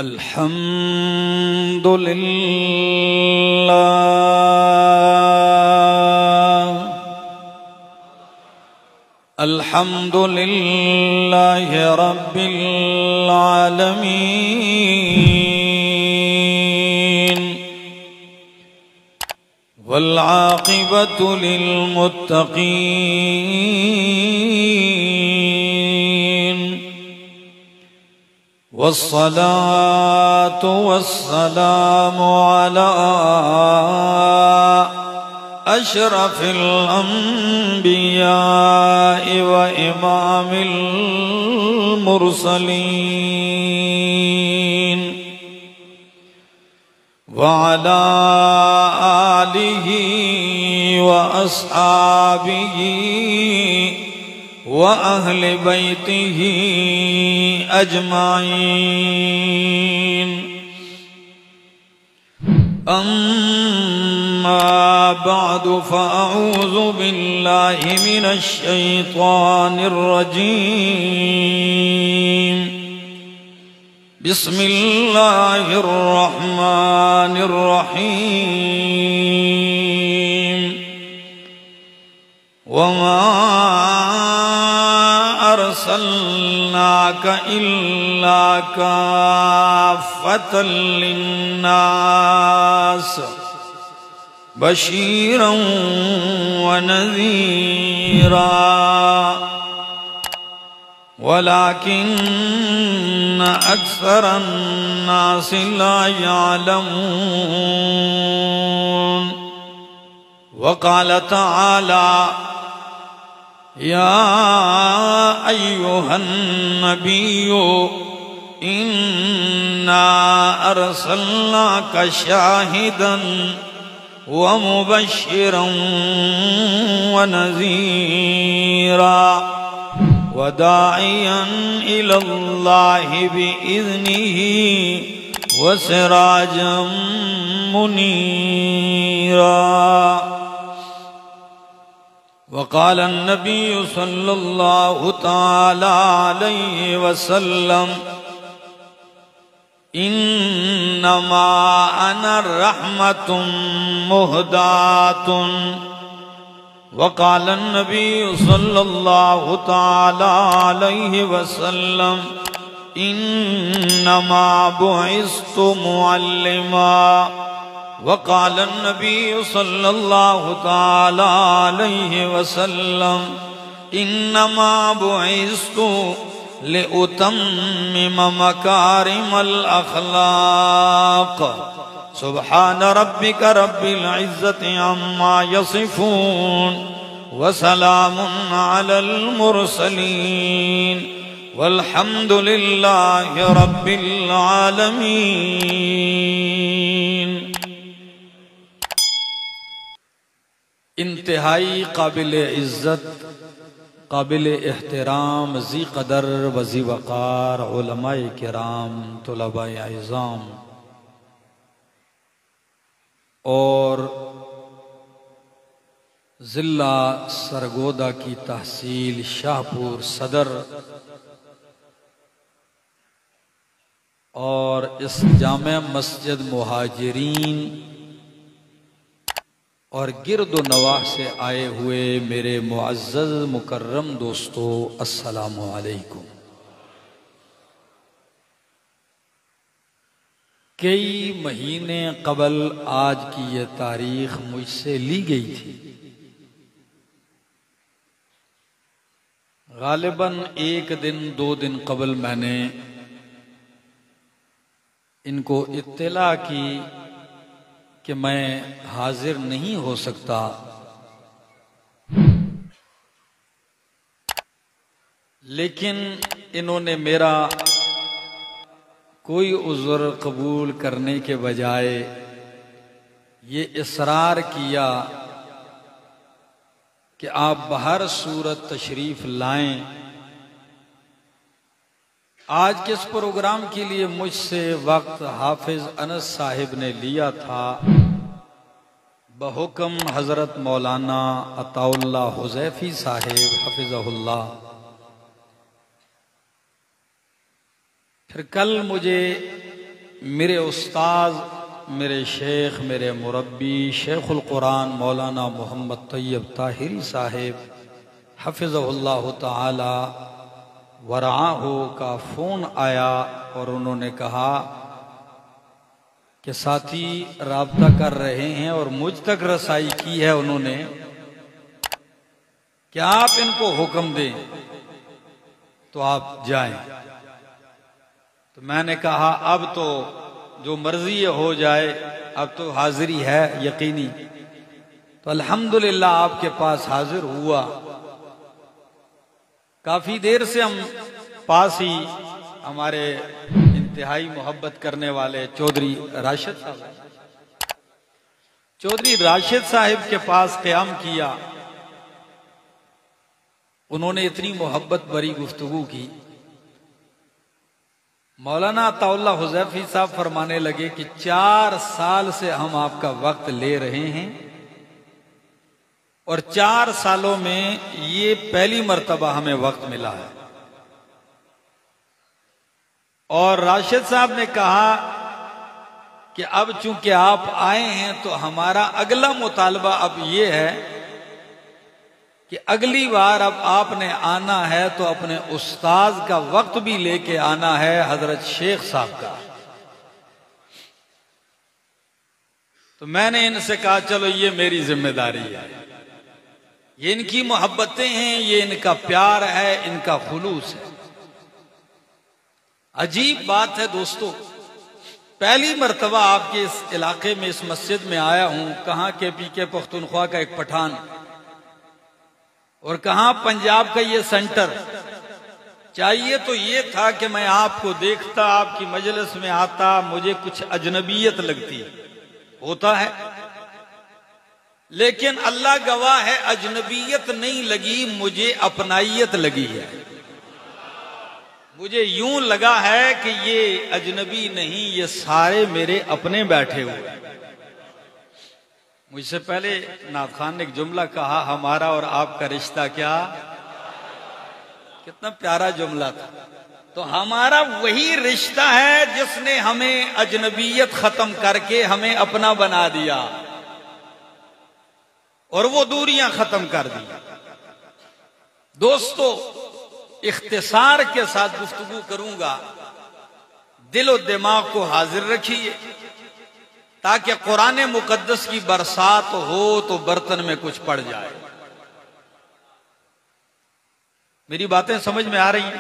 الحمد للہ الحمد للہ رب العالمین والعاقبۃ للمتقین والصلاة والسلام على أشرف الأنبياء وإمام المرسلين وعلى آله وأصحابه وأهل بيته أجمعين أما بعد فأعوذ بالله من الشيطان الرجيم بسم الله الرحمن الرحيم وما أرسلناك إلا كافة للناس بشيرا ونذيرا ولكن أكثر الناس لا يعلمون وقال تعالى يا أيها النبي إنا أرسلناك شاهدا ومبشرا ونذيرا وداعيا إلى الله بإذنه وسراجا منيرا وقال النبي صلى الله تعالى عليه وسلم إنما أنا رحمة مهداة وقال النبي صلى الله تعالى عليه وسلم إنما بعثت معلما وقال النبي صلى الله تعالى عليه وسلم إنما بعثت لأتمم مكارم الأخلاق سبحان ربك رب العزة عما يصفون وسلام على المرسلين والحمد لله رب العالمين. انتہائی قابل عزت، قابل احترام، ذی قدر و ذی وقار علماء کرام، طلباء اعظام اور ضلع سرگودا کی تحصیل شاہپور صدر اور اس جامع مسجد مہاجرین اور گرد و نواح سے آئے ہوئے میرے معزز مکرم دوستو، السلام علیکم. کئی مہینے قبل آج کی یہ تاریخ مجھ سے لی گئی تھی. غالباً 1 دن 2 دن قبل میں نے ان کو اطلاع کی کہ میں حاضر نہیں ہو سکتا، لیکن انہوں نے میرا کوئی عذر قبول کرنے کے بجائے یہ اصرار کیا کہ آپ بہر صورت تشریف لائیں. آج کے اس پروگرام کے لیے مجھ سے وقت حافظ انس صاحب نے لیا تھا، بحکم حضرت مولانا عطا اللہ حذیفی صاحب حفظہ اللہ. پھر کل مجھے میرے استاذ، میرے شیخ، میرے مربی، شیخ القرآن مولانا محمد طیب طاہری صاحب حفظہ اللہ تعالی ورعاہ کا فون آیا اور انہوں نے کہا کہ ساتھی رابطہ کر رہے ہیں اور مجھ تک رسائی کی ہے انہوں نے کہ آپ ان کو حکم دیں تو آپ جائیں۔ تو میں نے کہا اب تو جو مرضی ہو جائے، اب تو حاضری ہے یقینی۔ تو الحمدللہ آپ کے پاس حاضر ہوا۔ کافی دیر سے ہم پاس ہی ہمارے انتہائی محبت کرنے والے چودھری راشد صاحب کے پاس قیام کیا۔ انہوں نے اتنی محبت بھری گفتگو کی۔ مولانا عطا اللہ حذیفی صاحب فرمانے لگے کہ 4 سال سے ہم آپ کا وقت لے رہے ہیں اور 4 سالوں میں یہ پہلی مرتبہ ہمیں وقت ملا ہے۔ اور راشد صاحب نے کہا کہ اب چونکہ آپ آئے ہیں تو ہمارا اگلا مطالبہ اب یہ ہے کہ اگلی بار اب آپ نے آنا ہے تو اپنے استاذ کا وقت بھی لے کے آنا ہے، حضرت شیخ صاحب کا۔ تو میں نے ان سے کہا چلو یہ میری ذمہ داری ہے، یہ ان کی محبتیں ہیں، یہ ان کا پیار ہے، ان کا خلوص ہے۔ عجیب بات ہے دوستو، پہلی مرتبہ آپ کے اس علاقے میں اس مسجد میں آیا ہوں، کہاں کے پی کے پختونخوا کا ایک پٹھان اور کہاں پنجاب کا یہ سینٹر۔ چاہیے تو یہ تھا کہ میں آپ کو دیکھتا، آپ کی مجلس میں آتا، مجھے کچھ اجنبیت لگتی ہوتا ہے، لیکن اللہ گواہ ہے اجنبیت نہیں لگی، مجھے اپنائیت لگی ہے۔ مجھے یوں لگا ہے کہ یہ اجنبی نہیں، یہ سارے میرے اپنے بیٹھے ہوئے۔ مجھ سے پہلے نعت خان نے ایک جملہ کہا، ہمارا اور آپ کا رشتہ کیا، کتنا پیارا جملہ تھا۔ تو ہمارا وہی رشتہ ہے جس نے ہمیں اجنبیت ختم کر کے ہمیں اپنا بنا دیا اور وہ دوریاں ختم کر دی۔ دوستو اختصار کے ساتھ گفتگو کروں گا، دل و دماغ کو حاضر رکھیے تاکہ قرآن مقدس کی برسات ہو تو برتن میں کچھ پڑ جائے۔ میری باتیں سمجھ میں آ رہی ہیں؟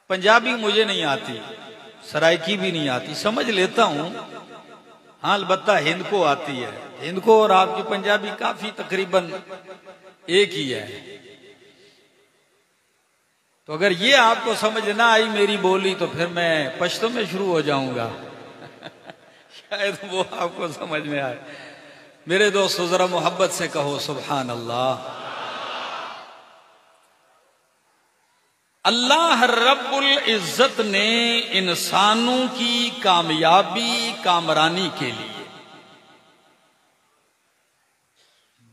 پنجابی مجھے نہیں آتی، سرائکی بھی نہیں آتی، سمجھ لیتا ہوں، ہاں البتہ ہند کو آتی ہے۔ ہند کو اور آپ کی پنجابی کافی تقریباً ایک ہی ہے۔ تو اگر یہ آپ کو سمجھ نہ آئی میری بولی تو پھر میں پشتو میں شروع ہو جاؤں گا، شاید وہ آپ کو سمجھ میں آئے۔ میرے دوست ذرا محبت سے کہو سبحان اللہ۔ اللہ رب العزت نے انسانوں کی کامیابی کامرانی کے لیے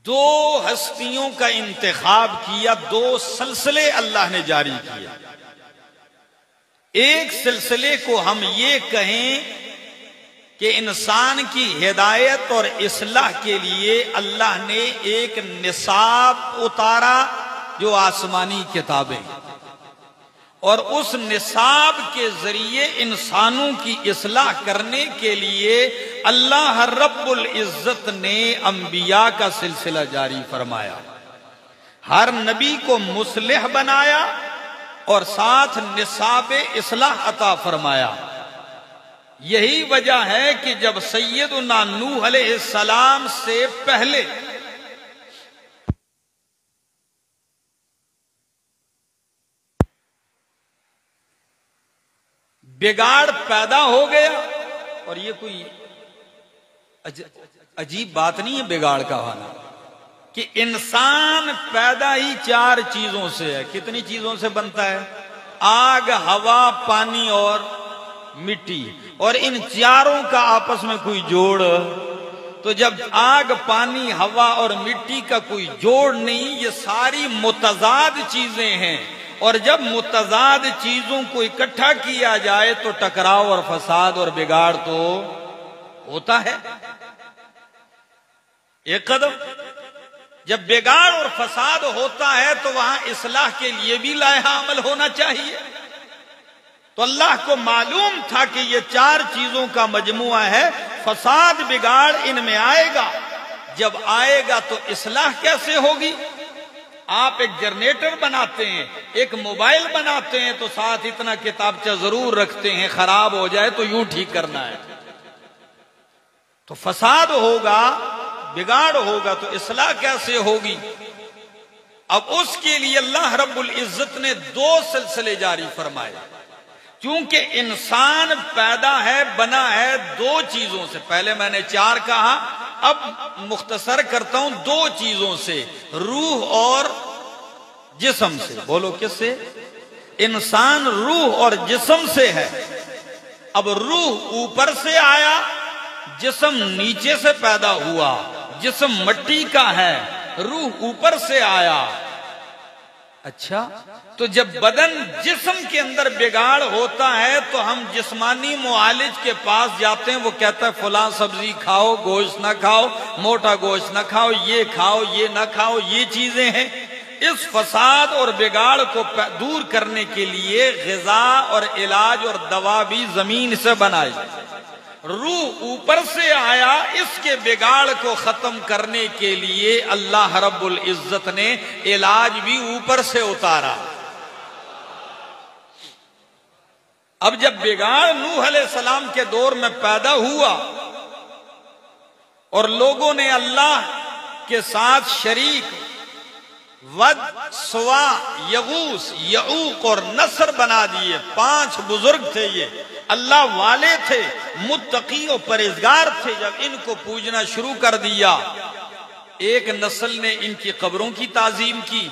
2 ہستیوں کا انتخاب کیا، 2 سلسلے اللہ نے جاری کیے۔ ایک سلسلے کو ہم یہ کہیں کہ انسان کی ہدایت اور اصلاح کے لیے اللہ نے ایک نصاب اتارا جو آسمانی کتابیں، اور اس نصاب کے ذریعے انسانوں کی اصلاح کرنے کے لیے اللہ رب العزت نے انبیاء کا سلسلہ جاری فرمایا۔ ہر نبی کو مصلح بنایا اور ساتھ نصاب اصلاح عطا فرمایا۔ یہی وجہ ہے کہ جب سیدنا نوح علیہ السلام سے پہلے بگاڑ پیدا ہو گیا، اور یہ کوئی عجیب بات نہیں ہے بگاڑ کا ہونا، کہ انسان پیدا ہی 4 چیزوں سے ہے۔ کتنی چیزوں سے بنتا ہے؟ آگ، ہوا، پانی اور مٹی، اور ان 4 کا آپس میں کوئی جوڑ۔ تو جب آگ، پانی، ہوا اور مٹی کا کوئی جوڑ نہیں، یہ ساری متضاد چیزیں ہیں، اور جب متضاد چیزوں کو اکٹھا کیا جائے تو ٹکراؤ اور فساد اور بگاڑ تو ہوتا ہے. ایک قدم جب بگاڑ اور فساد ہوتا ہے تو وہاں اصلاح کے لیے بھی لائحہ عمل ہونا چاہیے. تو اللہ کو معلوم تھا کہ یہ 4 چیزوں کا مجموعہ ہے. فساد بگاڑ ان میں آئے گا. جب آئے گا تو اصلاح کیسے ہوگی؟ آپ ایک جنریٹر بناتے ہیں، ایک موبائل بناتے ہیں تو ساتھ اتنا کتابچہ ضرور رکھتے ہیں، خراب ہو جائے تو یوں ٹھیک کرنا ہے. تو فساد ہوگا، بگاڑ ہوگا تو اصلاح کیسے ہوگی؟ اب اس کے لیے اللہ رب العزت نے 2 سلسلے جاری فرمائے. چونکہ انسان پیدا ہے، بنا ہے 2 چیزوں سے. پہلے میں نے 4 کہا، اب مختصر کرتا ہوں 2 چیزوں سے، روح اور جسم سے. بولو کس سے؟ انسان روح اور جسم سے ہے. اب روح اوپر سے آیا، جسم نیچے سے پیدا ہوا. جسم مٹی کا ہے، روح اوپر سے آیا. اچھا، تو جب بدن جسم کے اندر بگاڑ ہوتا ہے تو ہم جسمانی معالج کے پاس جاتے ہیں. وہ کہتا ہے فلاں سبزی کھاؤ، گوشت نہ کھاؤ، موٹا گوشت نہ کھاؤ، یہ کھاؤ، یہ نہ کھاؤ. یہ چیزیں ہیں. اس فساد اور بگاڑ کو دور کرنے کے لیے غذا اور علاج اور دوا بھی زمین سے بنائی. روح اوپر سے آیا، اس کے بگاڑ کو ختم کرنے کے لیے اللہ رب العزت نے علاج بھی اوپر سے اتارا. اب جب بگاڑ نوح علیہ السلام کے دور میں پیدا ہوا اور لوگوں نے اللہ کے ساتھ شریک ود، سوا، یغوث، یعوق اور نصر بنا دیے. 5 بزرگ تھے، یہ اللہ والے تھے، متقی و پرہیزگار تھے. جب ان کو پوجنا شروع کر دیا، ایک نسل نے ان کی قبروں کی تعظیم کی،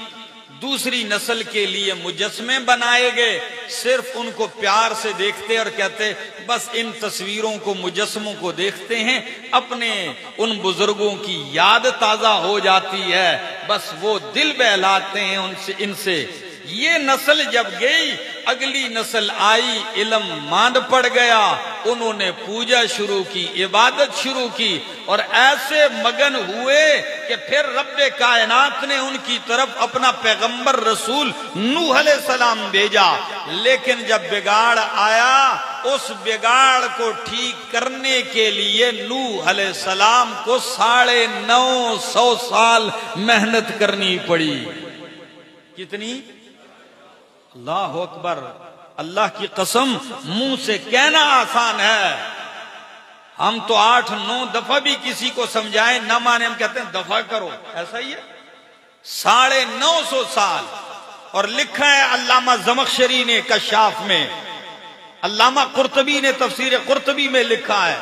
دوسری نسل کے لیے مجسمے بنائے گئے. صرف ان کو پیار سے دیکھتے اور کہتے بس ان تصویروں کو، مجسموں کو دیکھتے ہیں، اپنے ان بزرگوں کی یاد تازہ ہو جاتی ہے، بس وہ دل بہلاتے ہیں ان سے. یہ نسل جب گئی، اگلی نسل آئی، علم ماند پڑ گیا، انہوں نے پوجا شروع کی، عبادت شروع کی، اور ایسے مگن ہوئے کہ پھر رب کائنات نے ان کی طرف اپنا پیغمبر رسول نوح علیہ السلام بھیجا. لیکن جب بگاڑ آیا، اس بگاڑ کو ٹھیک کرنے کے لیے نوح علیہ السلام کو 950 سال محنت کرنی پڑی. کتنی؟ اللہ اکبر. اللہ کی قسم، منہ سے کہنا آسان ہے. ہم تو 8-9 دفعہ بھی کسی کو سمجھائیں نہ مانے، ہم کہتے ہیں دفعہ کرو. ایسا ہی ہے. 950 سال. اور لکھا ہے علامہ زمخشری نے کشاف میں، علامہ قرطبی نے تفسیر قرطبی میں لکھا ہے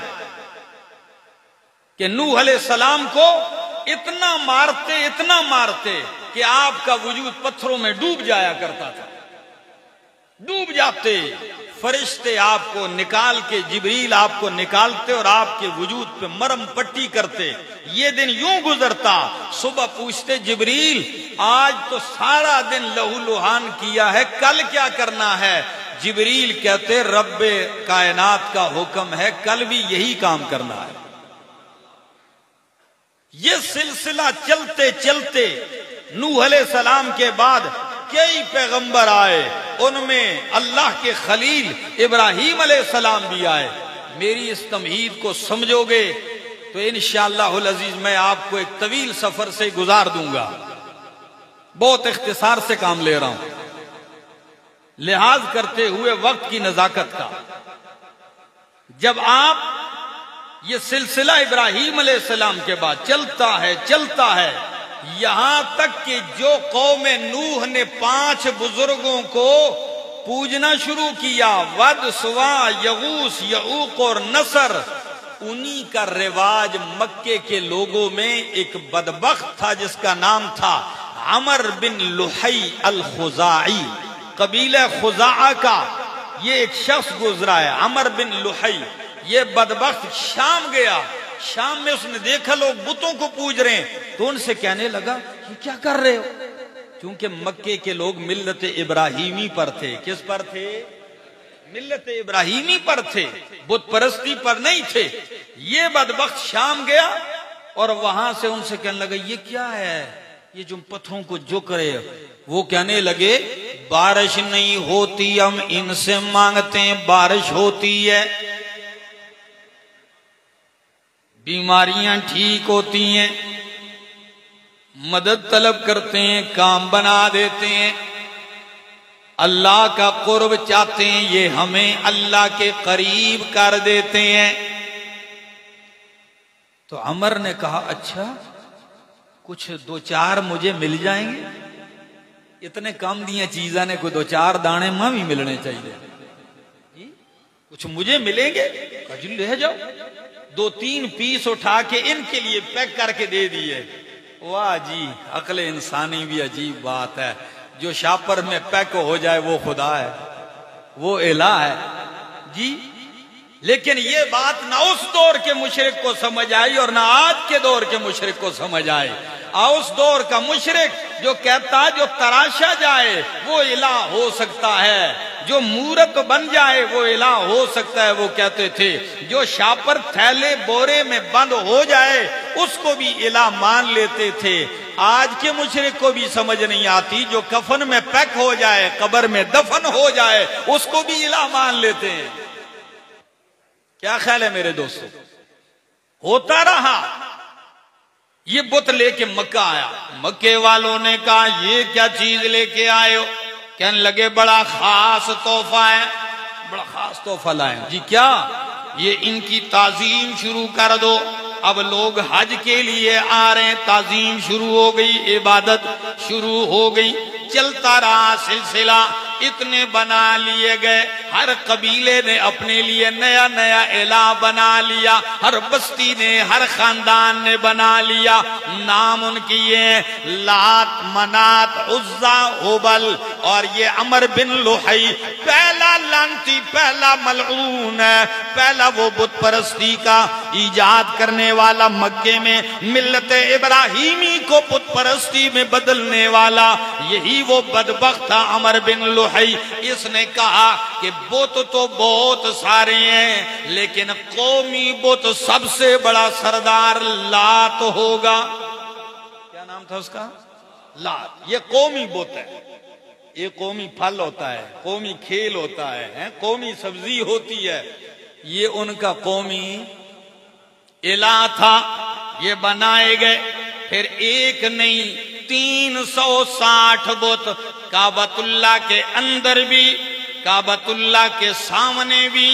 کہ نوح علیہ السلام کو اتنا مارتے کہ آپ کا وجود پتھروں میں ڈوب جایا کرتا تھا. ڈوب جاتے. فرشتے آپ کو نکال کے، جبریل آپ کو نکالتے اور آپ کے وجود پہ مرم پٹی کرتے. یہ دن یوں گزرتا. صبح پوچھتے جبریل آج تو سارا دن لہو لہان کیا ہے، کل کیا کرنا ہے؟ جبریل کہتے رب کائنات کا حکم ہے، کل بھی یہی کام کرنا ہے. یہ سلسلہ چلتے چلتے نوح علیہ السلام کے بعد کئی پیغمبر آئے. ان میں اللہ کے خلیل ابراہیم علیہ السلام بھی آئے. میری اس تمہید کو سمجھو گے تو انشاءاللہ العزیز میں آپ کو ایک طویل سفر سے گزار دوں گا. بہت اختصار سے کام لے رہا ہوں، لحاظ کرتے ہوئے وقت کی نزاکت کا. جب آپ یہ سلسلہ ابراہیم علیہ السلام کے بعد چلتا ہے یہاں تک کہ جو قوم نوح نے 5 بزرگوں کو پوجنا شروع کیا، ود، سوا، یغوث، یعوق اور نصر، انہی کا رواج مکے کے لوگوں میں ایک بدبخت تھا جس کا نام تھا عمر بن لحی الخزاعی. قبیلہ خزاعہ کا یہ ایک شخص گزرا ہے، عمر بن لحی. یہ بدبخت شام گیا. شام میں اس نے دیکھا لوگ بتوں کو پوج رہے ہیں تو ان سے کہنے لگا یہ کیا کر رہے ہو؟ چونکہ مکے کے لوگ ملت ابراہیمی پر تھے. کس پر تھے؟ ملت ابراہیمی پر تھے، بت پرستی پر نہیں تھے. یہ بدبخت شام گیا اور وہاں سے ان سے کہنے لگا یہ کیا ہے، یہ جو پتھروں کو جو کرے. وہ کہنے لگے بارش نہیں ہوتی ہم ان سے مانگتے ہیں بارش ہوتی ہے، بیماریاں ٹھیک ہوتی ہیں، مدد طلب کرتے ہیں کام بنا دیتے ہیں، اللہ کا قرب چاہتے ہیں یہ ہمیں اللہ کے قریب کر دیتے ہیں. تو عمر نے کہا اچھا کچھ دو چار مجھے مل جائیں گے. اتنے کم دیا چیزاں نے کوئی دو چار دانے ماں بھی ملنے چاہیے، کچھ مجھے ملیں گے. جی لے جاؤ. دو تین پیس اٹھا کے ان کے لیے پیک کر کے دے دیے. واہ جی عقل انسانی بھی عجیب بات ہے. جو شاپر میں پیک ہو جائے وہ خدا ہے، وہ الہ ہے جی. لیکن یہ بات نہ اس دور کے مشرک کو سمجھ آئی اور نہ آج کے دور کے مشرک کو سمجھ آئی. اس دور کا مشرک جو کہتا جو تراشا جائے وہ الہ ہو سکتا ہے، جو مورت بن جائے وہ الہ ہو سکتا ہے، وہ کہتے تھے جو شاپر تھیلے بورے میں بند ہو جائے اس کو بھی الہ مان لیتے تھے. آج کے مشرک کو بھی سمجھ نہیں آتی جو کفن میں پیک ہو جائے قبر میں دفن ہو جائے اس کو بھی الہ مان لیتے ہیں. کیا خیال ہے میرے دوستو؟ ہوتا رہا. یہ بت لے کے مکہ آیا. مکے والوں نے کہا یہ کیا چیز لے کے آئے ہو؟ کہنے لگے بڑا خاص تحفہ ہے. بڑا خاص تحفہ لائے. جی کیا؟ یہ ان کی تعظیم شروع کر دو. اب لوگ حج کے لیے آ رہے ہیں، تعظیم شروع ہو گئی، عبادت شروع ہو گئی. چلتا رہا سلسلہ. اتنے بنا لیے گئے، ہر قبیلے نے اپنے لیے نیا نیا الہ بنا لیا، ہر بستی نے ہر خاندان نے بنا لیا. نام ان کی یہ لات منات عزا ہبل. اور یہ عمر بن لحی پہلا لعنتی پہلا ملعون ہے، پہلا وہ بت پرستی کا ایجاد کرنے والا، مکے میں ملت ابراہیمی کو بت پرستی میں بدلنے والا. یہی وہ بدبخت تھا عمر بن لحی. اس نے کہا کہ بت تو بہت سارے ہیں لیکن قومی بت سب سے بڑا سردار لات ہوگا. کیا نام تھا اس کا؟ لات. یہ قومی بت ہے. یہ قومی پھل ہوتا ہے، قومی کھیل ہوتا ہے، قومی سبزی ہوتی ہے. یہ ان کا قومی الہ تھا. یہ بنائے گئے. پھر ایک نہیں 360 بت، کعبۃ اللہ کے اندر بھی، کعبۃ اللہ کے سامنے بھی،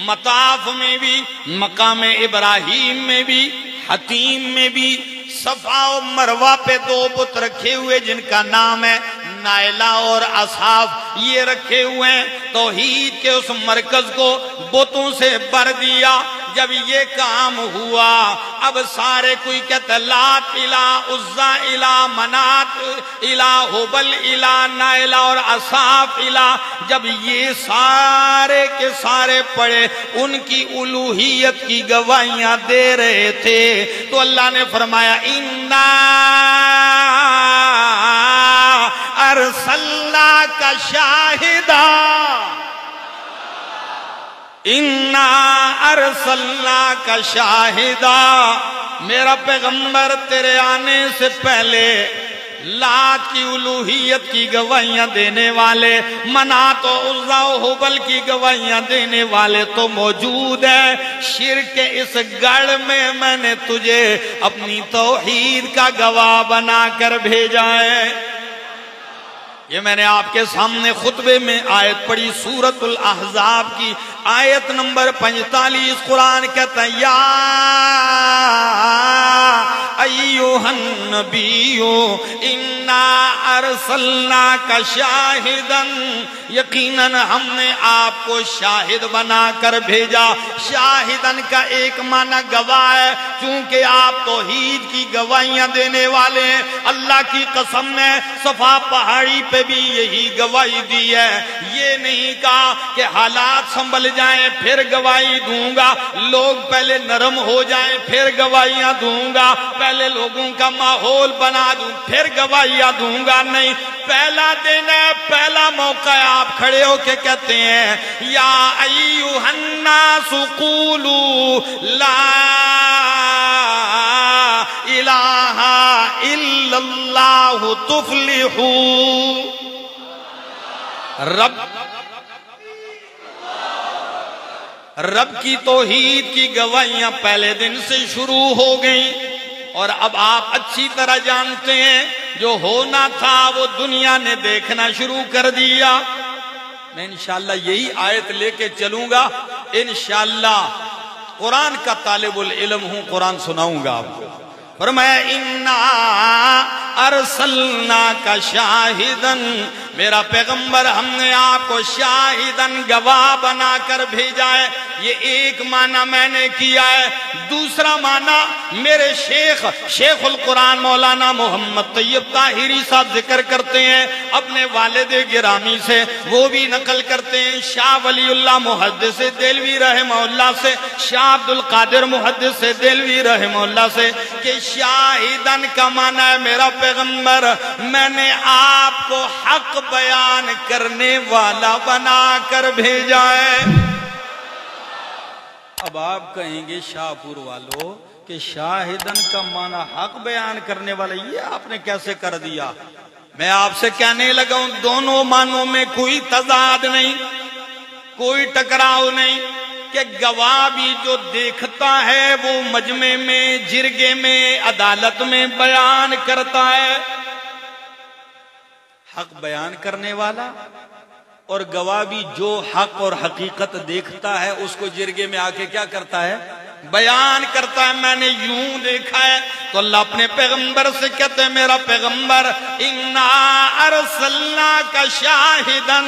مطاف میں بھی، مقام ابراہیم میں بھی، حتیم میں بھی. صفا و مروہ پہ 2 بت رکھے ہوئے جن کا نام ہے نائلہ اور اصحاف. یہ رکھے ہوئے ہیں. توحید کے اس مرکز کو بتوں سے بھر دیا. جب یہ کام ہوا اب سارے کوئی کہتا لات الہ، عزا الہ، منات الہ، ہبل الہ، نائلہ اور اصحاف الہ. جب یہ سارے کے سارے پڑے ان کی الوہیت کی گواہیاں دے رہے تھے تو اللہ نے فرمایا اِنَّا ارسلناک شاہدا، اِنَّا ارسلناک شاہدا. میرا پیغمبر تیرے آنے سے پہلے لات کی الوہیت کی گواہیاں دینے والے، منات و عزا و ہبل کی گواہیاں دینے والے تو موجود ہیں. شرک کے اس گڑھ میں نے تجھے اپنی توحید کا گواہ بنا کر بھیجا ہے. یہ میں نے آپ کے سامنے خطبے میں آیت پڑھی، سورۃ الاحزاب کی آیت نمبر 45. قرآن کہتا ہے یا ایھا النبی انا ارسلناک شاہدا، یقیناً ہم نے آپ کو شاہد بنا کر بھیجا. شاہدن کا ایک معنی گواہ ہے، چونکہ آپ توحید کی گواہیاں دینے والے ہیں. اللہ کی قسم ہے صفا پہاڑی پہ بھی یہی گواہی دی ہے. یہ نہیں کہا کہ حالات سنبھل جائیں پھر گواہی دوں گا، لوگ پہلے نرم ہو جائیں پھر گواہیاں دوں گا، پہلے لوگوں کا ماحول بنا دوں پھر گواہی گالیاں دوں گا نہیں. پہلا دن ہے, پہلا موقع ہے, آپ کھڑے ہو کے کہتے ہیں یا ایھا الناس قولوا لا الہ الا اللہ تفلحوا. رب کی توحید کی گواہیاں پہلے دن سے شروع ہو گئیں, اور اب آپ اچھی طرح جانتے ہیں جو ہونا تھا وہ دنیا نے دیکھنا شروع کر دیا. میں انشاءاللہ یہی آیت لے کے چلوں گا, انشاءاللہ قرآن کا طالب العلم ہوں, قرآن سناؤں گا آپ کو. فرمایا انا ارسلناک شاہدن, میرا پیغمبر ہم نے آپ کو شاہدن گواہ بنا کر بھیجا ہے. یہ ایک معنی میں نے کیا ہے. دوسرا معنی میرے شیخ القرآن مولانا محمد طیب طاہری صاحب ذکر کرتے ہیں اپنے والد گرامی سے, وہ بھی نقل کرتے ہیں شاہ ولی اللہ محدث دہلوی رحمہ اللہ سے, شاہ عبد القادر محدث دہلوی رحمہ اللہ سے, کہ شاہدن کا معنی ہے میرا پیغمبر میں نے آپ کو حق بیان کرنے والا بنا کر بھیجا ہے. اب آپ کہیں گے شاہ پور والوں کہ شاہدن کا معنی حق بیان کرنے والا, یہ آپ نے کیسے کر دیا؟ میں آپ سے کہنے لگا ہوں دونوں معنوں میں کوئی تضاد نہیں, کوئی ٹکراؤ نہیں, کہ گواہ بھی جو دیکھتا ہے وہ مجمع میں, جرگے میں, عدالت میں بیان کرتا ہے, حق بیان کرنے والا, اور گواہ بھی جو حق اور حقیقت دیکھتا ہے اس کو جرگے میں آ کے کیا کرتا ہے؟ بیان کرتا ہے. میں نے یوں دیکھا ہے. تو اللہ اپنے پیغمبر سے کہتے ہیں میرا پیغمبر انا ارسلناک شاہدن,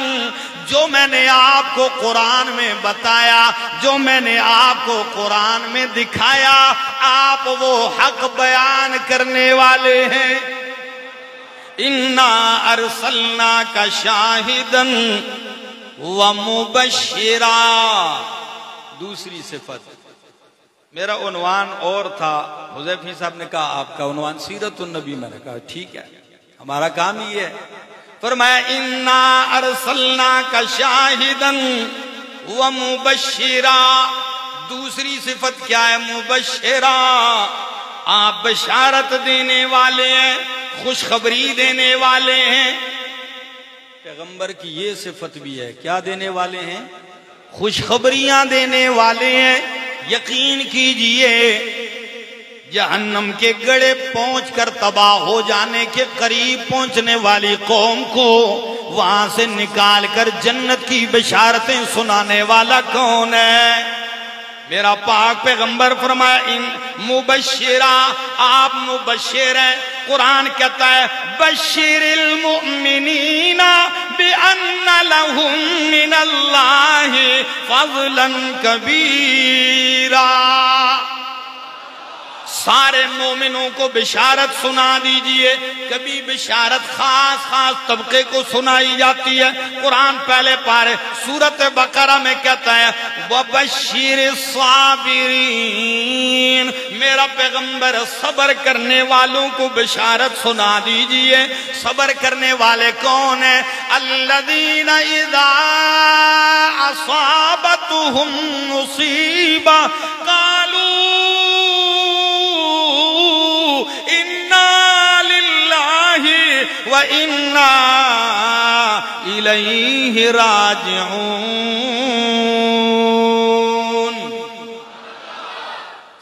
جو میں نے آپ کو قرآن میں بتایا, جو میں نے آپ کو قرآن میں دکھایا, آپ وہ حق بیان کرنے والے ہیں. انا ارسلناک شاہدن ومبشرا. دوسری صفت, میرا عنوان اور تھا, حذیفی صاحب نے کہا آپ کا عنوان سیرت النبی, میں نے کہا ٹھیک ہے ہمارا کام ہی ہے. فرمایا انا ارسلناک شاہدن ومبشرا. دوسری صفت کیا ہے؟ مبشرا, آپ بشارت دینے والے ہیں, خوشخبری دینے والے ہیں. پیغمبر کی یہ صفت بھی ہے, کیا دینے والے ہیں؟ خوشخبریاں دینے والے ہیں. یقین کیجئے جہنم کے گڑھے پہنچ کر تباہ ہو جانے کے قریب پہنچنے والی قوم کو وہاں سے نکال کر جنت کی بشارتیں سنانے والا کون ہے؟ میرا پاک پیغمبر فرمایا ان مبشرہ, آپ مبشر ہیں. قرآن کہتا ہے بشر المؤمنین بأن لهم من اللہ فضلا کبیرا. سارے مومنوں کو بشارت سنا دیجئے. کبھی بشارت خاص طبقے کو سنائی جاتی ہے. قرآن پہلے پارے سورت بقرہ میں کہتا ہے وَبَشِّرِ الصَّابِرِينَ, میرا پیغمبر صبر کرنے والوں کو بشارت سنا دیجئے. صبر کرنے والے کون ہیں؟ الَّذِينَ إِذَا أَصَابَتْهُمْ مُصِيبَةٌ قَالُوا اِنَّا لِلَّهِ وَإِنَّا إِلَيْهِ راجعون.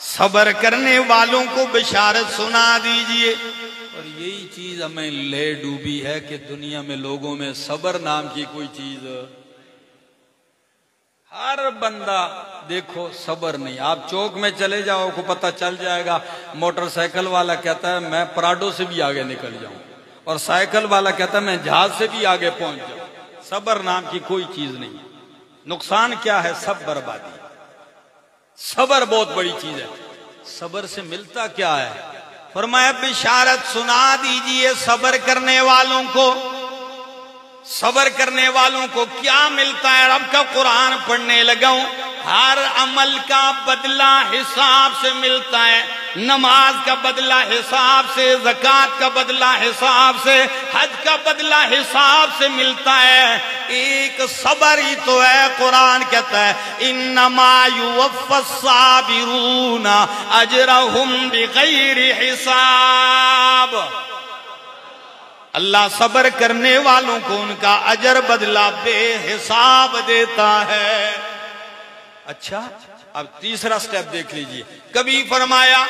صبر کرنے والوں کو بشارت سنا دیجئے. اور یہی چیز ہمیں لے ڈوبی ہے کہ دنیا میں لوگوں میں صبر نام کی کوئی چیز, ہر بندہ دیکھو صبر نہیں. آپ چوک میں چلے جاؤ کو پتہ چل جائے گا, موٹر سائیکل والا کہتا ہے میں پراڈو سے بھی آگے نکل جاؤں, اور سائیکل والا کہتا ہے میں جہاز سے بھی آگے پہنچ جاؤں. صبر نام کی کوئی چیز نہیں. نقصان کیا ہے؟ سب بربادی. صبر بہت بڑی چیز ہے. صبر سے ملتا کیا ہے؟ فرمایا بشارت سنا دیجئے صبر کرنے والوں کو. صبر کرنے والوں کو کیا ملتا ہے؟ رب کا قرآن پڑھنے لگا ہوں, ہر عمل کا بدلہ حساب سے ملتا ہے، نماز کا بدلہ حساب سے، زکوٰۃ کا بدلہ حساب سے، حج کا بدلہ حساب سے ملتا ہے، ایک صبر ہی تو ہے۔ قرآن کہتا ہے انما یوفی الصابرون اجرہم بغیر حساب، اللہ صبر کرنے والوں کو ان کا اجر بدلہ بے حساب دیتا ہے۔ اچھا اب تیسرا سٹیپ دیکھ لیجئے، کبھی فرمایا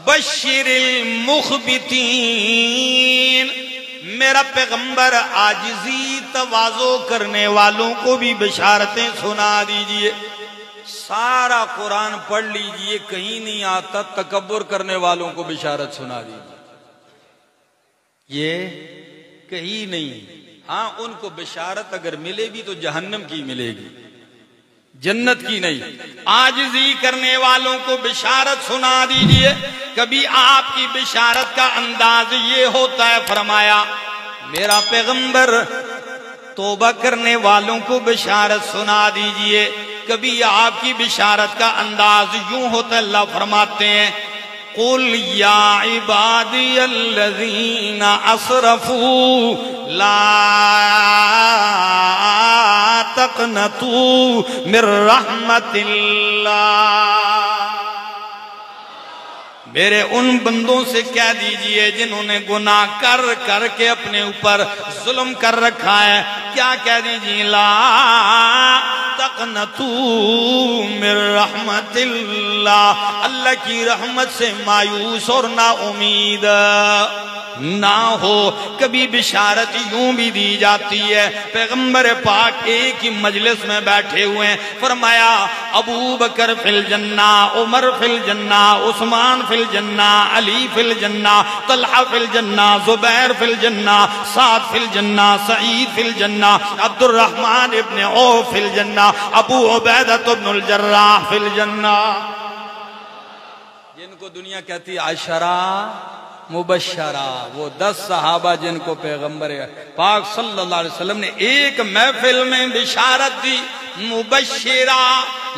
بشر المخبتین، میرا پیغمبر عاجزی تواضع کرنے والوں کو بھی بشارتیں سنا دیجئے۔ سارا قرآن پڑھ لیجئے، کہیں نہیں آتا تکبر کرنے والوں کو بشارت سنا دیجئے، یہ کہیں نہیں۔ ہاں ان کو بشارت اگر ملے بھی تو جہنم کی ملے گی، جنت کی نہیں۔ عاجزی کرنے والوں کو بشارت سنا دیجئے۔ کبھی آپ کی بشارت کا انداز یہ ہوتا ہے، فرمایا میرا پیغمبر توبہ کرنے والوں کو بشارت سنا دیجئے۔ کبھی آپ کی بشارت کا انداز یوں ہوتا ہے، اللہ فرماتے ہیں قُلْ يَا عِبَادِيَ الَّذِينَ أَسْرَفُوا لَا تَقْنَطُوا مِن رَحْمَةِ اللَّهِ، میرے ان بندوں سے کہہ دیجئے جنہوں نے گناہ کر کر کے اپنے اوپر ظلم کر رکھا ہے، کیا کہہ دیجئے لا تقنطوا من رحمت اللہ، اللہ کی رحمت سے مایوس اور نا امید نہ ہو۔ کبھی بشارت یوں بھی دی جاتی ہے، پیغمبر پاک ایک ہی مجلس میں بیٹھے ہوئے ہیں، فرمایا ابو بکر فی الجنہ، عمر فی الجنہ، عثمان فی الجنہ، علی فی الجنہ، طلحہ فی الجنہ، زبیر فی الجنہ، سعد فی الجنہ، سعید فی الجنہ، عبد الرحمن ابن عوف فی الجنہ، ابو عبیدہ ابن الجراح فی الجنہ، جن کو دنیا کہتی عشرہ مبشرہ، وہ 10 صحابہ جن کو پیغمبر پاک صلی اللہ علیہ وسلم نے ایک محفل میں بشارت دی، مبشرہ،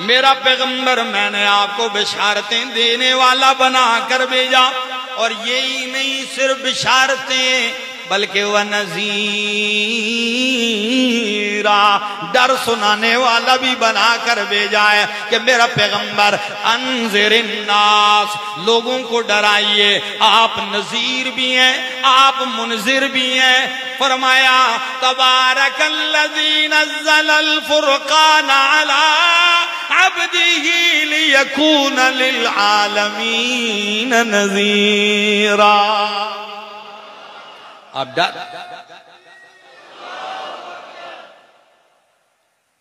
میرا پیغمبر میں نے آپ کو بشارتیں دینے والا بنا کر بھیجا، اور یہی نہیں صرف بشارتیں بلکہ وہ نذیرہ، ڈر سنانے والا بھی بنا کر بھیجا ہے کہ میرا پیغمبر انذر الناس، لوگوں کو ڈرائیے، آپ نذیر بھی ہیں، آپ منذر بھی ہیں۔ فرمایا تبارک الذی نزل الفرقان علی عبدہ لیکون للعالمین نذیرا۔ آپ ڈر،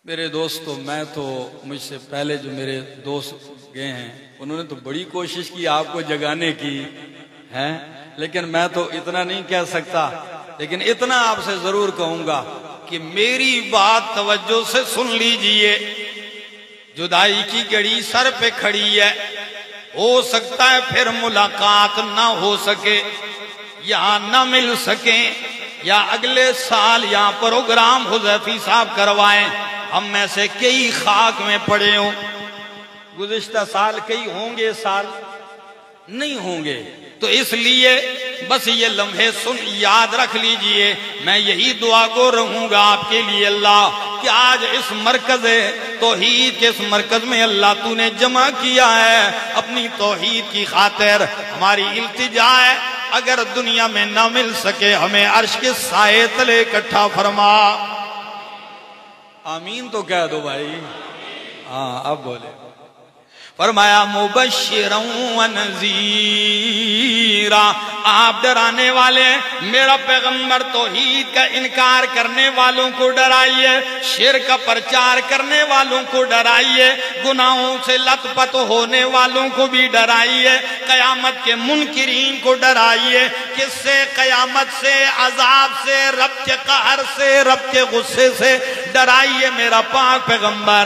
میرے دوستو، میں تو مجھ سے پہلے جو میرے دوست گئے ہیں انہوں نے تو بڑی کوشش کی آپ کو جگانے کی ہے، لیکن میں تو اتنا نہیں کہہ سکتا، لیکن اتنا آپ سے ضرور کہوں گا کہ میری بات توجہ سے سن لیجئے۔ جدائی کی گھڑی سر پہ کھڑی ہے، ہو سکتا ہے پھر ملاقات نہ ہو سکے، یا نہ مل سکیں، یا اگلے سال یہاں پروگرام حذیفی صاحب کروائیں، ہم میں سے کئی خاک میں پڑے ہوں، گزشتہ سال کئی ہوں گے، سال نہیں ہوں گے، تو اس لیے بس یہ لمحے سن یاد رکھ لیجئے۔ میں یہی دعا کو رہوں گا آپ کے لیے اللہ کہ آج اس مرکز توحید کے اس مرکز میں اللہ تو نے جمع کیا ہے اپنی توحید کی خاطر، ہماری التجا ہے اگر دنیا میں نہ مل سکے ہمیں عرش کے سائے تلے اکٹھا فرما۔ آمین تو کہہ دو بھائی، ہاں اب بولے۔ فرمایا مبشرا و نذیرا، آپ ڈرانے والے، میرا پیغمبر توحید کا انکار کرنے والوں کو ڈرائیے، شرک کا پرچار کرنے والوں کو ڈرائیے، گناہوں سے لت پت ہونے والوں کو بھی ڈرائیے، قیامت کے منکرین کو ڈرائیے۔ کس سے؟ قیامت سے، عذاب سے، رب کے قہر سے، رب کے غصے سے ڈرائیے میرا پاک پیغمبر۔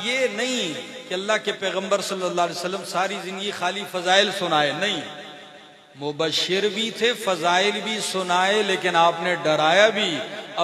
یہ نہیں کہ اللہ کے پیغمبر صلی اللہ علیہ وسلم ساری زندگی خالی فضائل سنائے، نہیں، مبشر بھی تھے، فضائل بھی سنائے، لیکن آپ نے ڈرایا بھی۔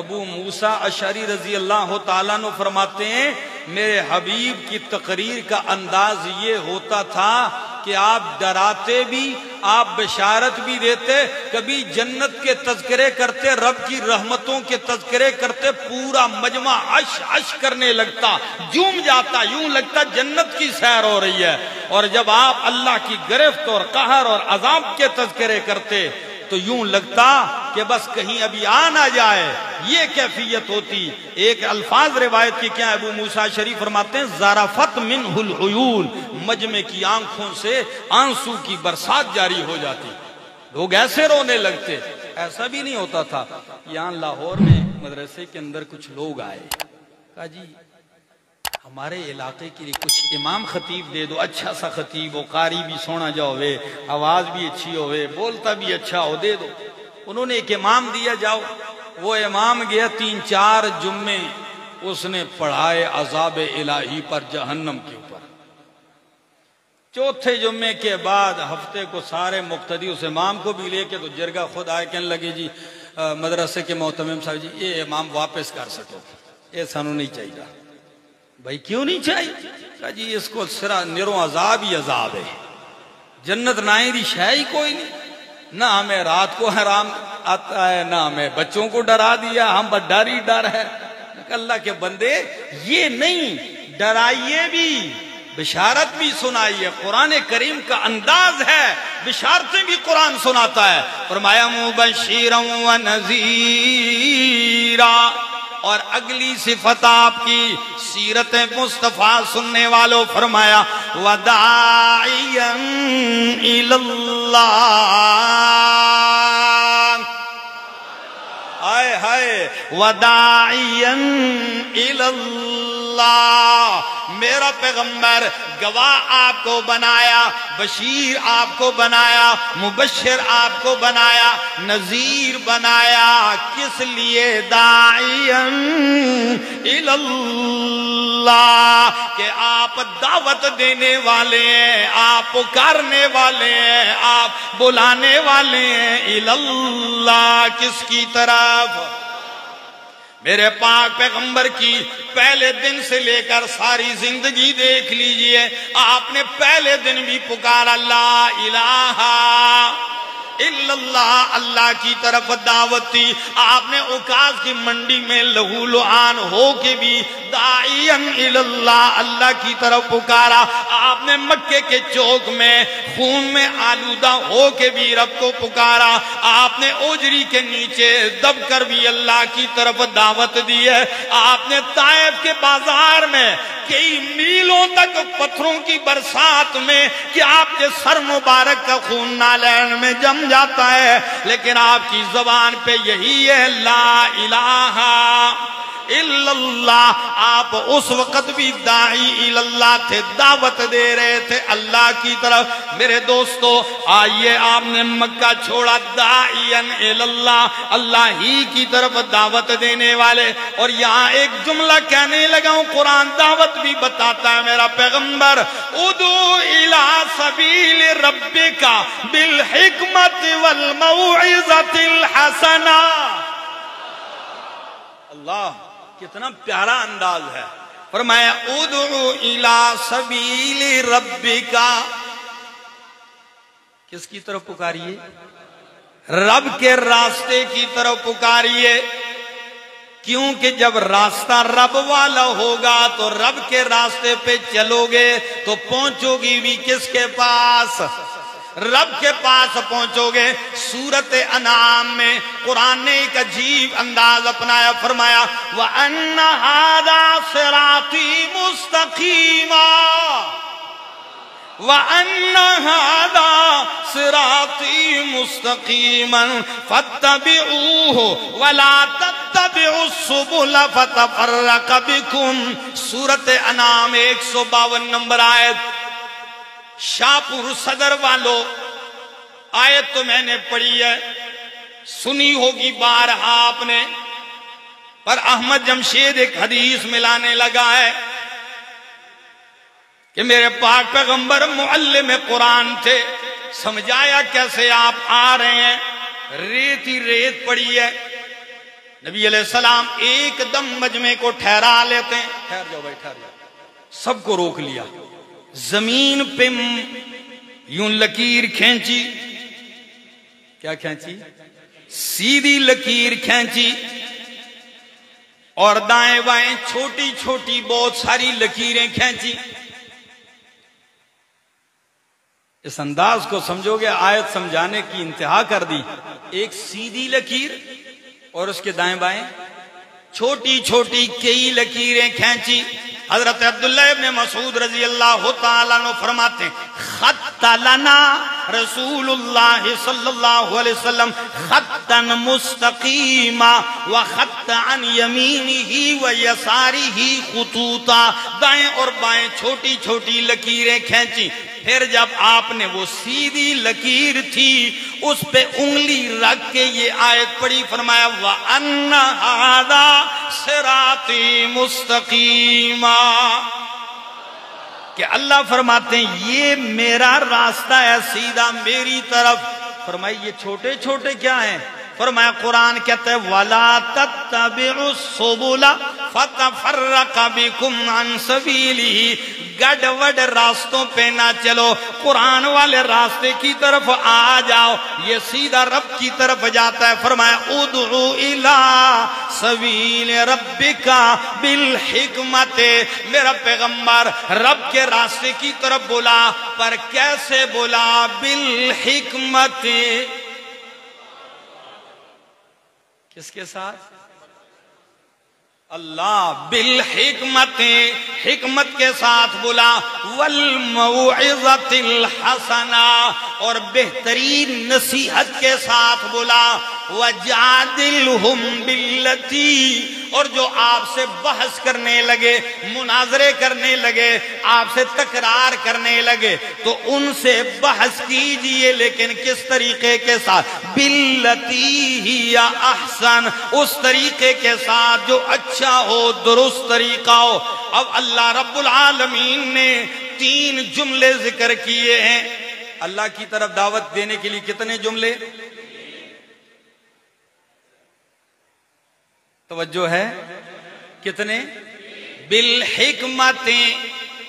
ابو موسیٰ اشعری رضی اللہ تعالیٰ عنہ فرماتے ہیں میرے حبیب کی تقریر کا انداز یہ ہوتا تھا کہ آپ ڈراتے بھی، آپ بشارت بھی دیتے، کبھی جنت کے تذکرے کرتے، رب کی رحمتوں کے تذکرے کرتے، پورا مجمع عش عش کرنے لگتا، جھوم جاتا، یوں لگتا جنت کی سیر ہو رہی ہے۔ اور جب آپ اللہ کی گرفت اور قہر اور عذاب کے تذکرے کرتے تو یوں لگتا کہ بس کہیں ابھی آ نہ جائے، یہ کیفیت ہوتی۔ ایک الفاظ روایت کی کیا ابو موسیٰ شریف فرماتے ہیں ذرفت منہ العیون، مجمع کی آنکھوں سے آنسو کی برسات جاری ہو جاتی، لوگ ایسے رونے لگتے۔ ایسا بھی نہیں ہوتا تھا۔ یہاں لاہور میں مدرسے کے اندر کچھ لوگ آئے، کہا جی ہمارے علاقے کے لیے کچھ امام خطیب دے دو، اچھا سا خطیب ہو، قاری بھی سونا جا ہوئے، آواز بھی اچھی ہوئے، بولتا بھی اچھا ہو، دے دو۔ انہوں نے ایک امام دیا، جاؤ۔ وہ امام گیا 3-4 جمعے اس نے پڑھائے عذاب الہی پر، جہنم کے اوپر۔ چوتھے جمعے کے بعد ہفتے کو سارے مقتدی اس امام کو بھی لے کے تو جرگہ خود آئے، کہنے لگے جی مدرسے کے محتمم صاحب جی یہ امام واپس کر سکو، یہ سانو نہیں چاہیے۔ بھائی کیوں نہیں چاہیے؟ کہا جی اس کو سرا نرو عذاب ہی عذاب ہے، جنت نائری شے ہی کوئی نہیں، نہ ہمیں رات کو حرام آتا ہے، نہ ہمیں بچوں کو ڈرا دیا، ہم بس ڈر ہی ڈر ہے۔ اللہ کے بندے یہ نہیں، ڈرائیے بھی، بشارت بھی سنائیے۔ قرآن کریم کا انداز ہے، بشارتیں بھی قرآن سناتا ہے۔ فرمایا مبشرا و نذیرا، اور اگلی صفت آپ کی سیرت مصطفیٰ سننے والوں فرمایا وداعیا الی اللہ، ہائے ہائے، وداعیا الی اللہ، میرا پیغمبر گواہ آپ کو بنایا، بشیر آپ کو بنایا، مبشر آپ کو بنایا، نذیر بنایا، کس لیے؟ داعیا الی اللہ، کہ آپ دعوت دینے والے ہیں، آپ پکارنے والے ہیں، آپ بلانے والے ہیں، الی اللہ، کس کی طرف؟ میرے پاک پیغمبر کی پہلے دن سے لے کر ساری زندگی دیکھ لیجئے، آپ نے پہلے دن بھی پکارا لا الہ الا اللہ، اللہ کی طرف دعوت تھی۔ آپ نے عکاظ کی منڈی میں لہو لعان ہو کے بھی داعیا الی اللہ، اللہ کی طرف پکارا۔ آپ نے مکے کے چوک میں خون میں آلودہ ہو کے بھی رب کو پکارا۔ آپ نے اوجری کے نیچے دب کر بھی اللہ کی طرف دعوت دی ہے۔ آپ نے طائف کے بازار میں کئی میلوں تک پتھروں کی برسات میں کہ آپ کے سر مبارک کا خون نالین میں جم جاتا ہے، لیکن آپ کی زبان پہ یہی ہے لا الہ الا اللہ۔ آپ اس وقت بھی داعی الی اللہ تھے، دعوت دے رہے تھے اللہ کی طرف۔ میرے دوستو آئیے، آپ نے مکہ چھوڑا داعیا الی اللہ، اللہ ہی کی طرف دعوت دینے والے۔ اور یہاں ایک جملہ کہنے لگا ہوں، قرآن دعوت بھی بتاتا ہے میرا پیغمبر، ادعو الی سبیل ربک بالحکمت والموعظۃ الحسنہ۔ اللہ کتنا پیارا انداز ہے۔ فرمایا ادعو الی سبیل ربک، کس کی طرف پکاریے؟ رب کے راستے کی طرف پکاریے، کیونکہ جب راستہ رب والا ہوگا تو رب کے راستے پہ چلو گے تو پہنچو گی بھی کس کے پاس؟ رب کے پاس پہنچو گے۔ سورت انعام میں قرآن نے ایک عجیب انداز اپنایا، فرمایا وَأَنَّ هَذَا صِرَاطِي مُسْتَقِيمًا، وَأَنَّ هَذَا صِرَاطِي مُسْتَقِيمًا فَاتَّبِعُوهُ وَلَا تَتَّبِعُوا السُّبُلَ فَتَفَرَّقَ بِكُمْ۔ سورت انعام 152 نمبر آیت۔ شاہپور صدر والوں، آیت تو میں نے پڑھی ہے، سنی ہوگی بارہا آپ نے، پر احمد جمشید ایک حدیث ملانے لگا ہے کہ میرے پاک پیغمبر معلم قرآن تھے۔ سمجھایا کیسے؟ آپ آ رہے ہیں، ریت ہی ریت پڑی ہے، نبی علیہ السلام ایک دم مجمع کو ٹھہرا لیتے ہیں، ٹھہر جاؤ بھائی ٹھہر جاؤ، سب کو روک لیا، زمین پہ یوں لکیر کھینچی، کیا کھینچی؟ سیدھی لکیر کھینچی، اور دائیں بائیں چھوٹی چھوٹی بہت ساری لکیریں کھینچی۔ اس انداز کو سمجھو گے، آیت سمجھانے کی انتہا کر دی۔ ایک سیدھی لکیر اور اس کے دائیں بائیں چھوٹی چھوٹی کئی لکیریں کھینچی۔ حضرت عبداللہ ابن مسعود رضی اللہ تعالیٰ عنہ فرماتے ہیں خط لنا رسول اللہ صلی اللہ علیہ وسلم خطا مستقیما وخط عن یمینہ ویسارہ خطوطا، دائیں اور بائیں چھوٹی چھوٹی لکیریں کھینچی۔ پھر جب آپ نے وہ سیدھی لکیر تھی اس پہ انگلی رکھ کے یہ آیت پڑھی، فرمایا وَأَنَّ هَذَا صِرَاطِي مُسْتَقِيمًا، کہ اللہ فرماتے ہیں یہ میرا راستہ ہے سیدھا میری طرف۔ فرمایا یہ چھوٹے چھوٹے کیا ہیں؟ فرمایا قرآن کہتا ہے وَلَا تَتَّبِعُوا السُّبُلَ فَتَفَرَّقَ بِكُمْ عَنْ سَبِيلِهِ، گڈ وڈ راستوں پہ نہ چلو، قرآن والے راستے کی طرف آ جاؤ، یہ سیدھا رب کی طرف جاتا ہے۔ فرمایا ادعو الی سبیل ربک بالحکمت، میرا پیغمبر رب کے راستے کی طرف بلا، پر کیسے بلا؟ بالحکمت، کس کے ساتھ؟ اللہ، بالحکمت، حکمت کے ساتھ بلا، والموعظۃ الحسنہ، اور بہترین نصیحت کے ساتھ بلا، وجادلہم باللتی، اور جو آپ سے بحث کرنے لگے، مناظرے کرنے لگے، آپ سے تکرار کرنے لگے تو ان سے بحث کیجئے، لیکن کس طریقے کے ساتھ؟ باللتی ہی احسن، اس طریقے کے ساتھ جو اچھا ہو، درست طریقہ ہو۔ اب اللہ رب العالمین نے 3 جملے ذکر کیے ہیں۔ اللہ کی طرف دعوت دینے کے لیے کتنے جملے؟ توجہ ہے، کتنے؟ بالحکمت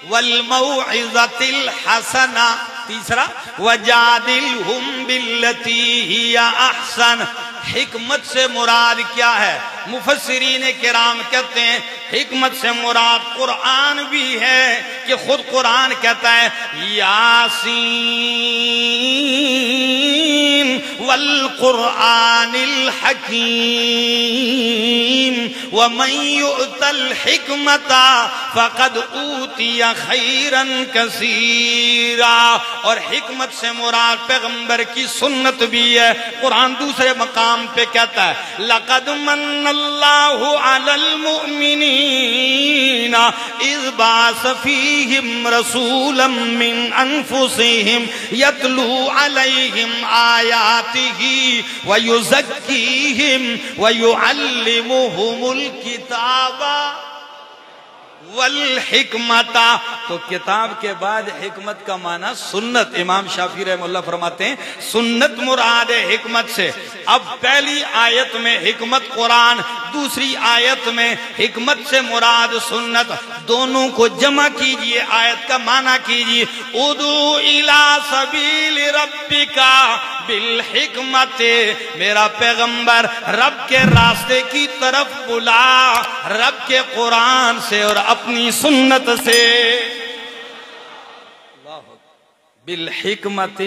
والموعظۃ الحسنہ، تیسرا وجادلہم باللتی ہی احسن۔ حکمت سے مراد کیا ہے؟ مفسرین کرام کہتے ہیں حکمت سے مراد قرآن بھی ہے، کہ خود قرآن کہتا ہے یاسین والقرآن الحکیم ومن یؤت الحکمت فقد اوتی خیرا کثیرا۔ اور حکمت سے مراد پیغمبر کی سنت بھی ہے۔ قرآن دوسرے مقام پہ کہتا ہے لقد من اللہ علی المؤمنین اذ بعث فیہم رسولا من انفسہم یتلو علیہم آیاتہ ویزکیہم ویعلمہم الکتاب والحکمت۔ تو کتاب کے بعد حکمت کا معنی سنت۔ امام شافعی رحمہ اللہ فرماتے ہیں سنت مراد ہے حکمت سے۔ اب پہلی آیت میں حکمت قرآن، دوسری آیت میں حکمت سے مراد سنت، دونوں کو جمع کیجئے، آیت کا معنی کیجئے ادعو الی سبیل ربک بالحکمت، میرا پیغمبر رب کے راستے کی طرف بلا، رب کے قرآن سے اور اپنی سنت سے۔ بالحکمت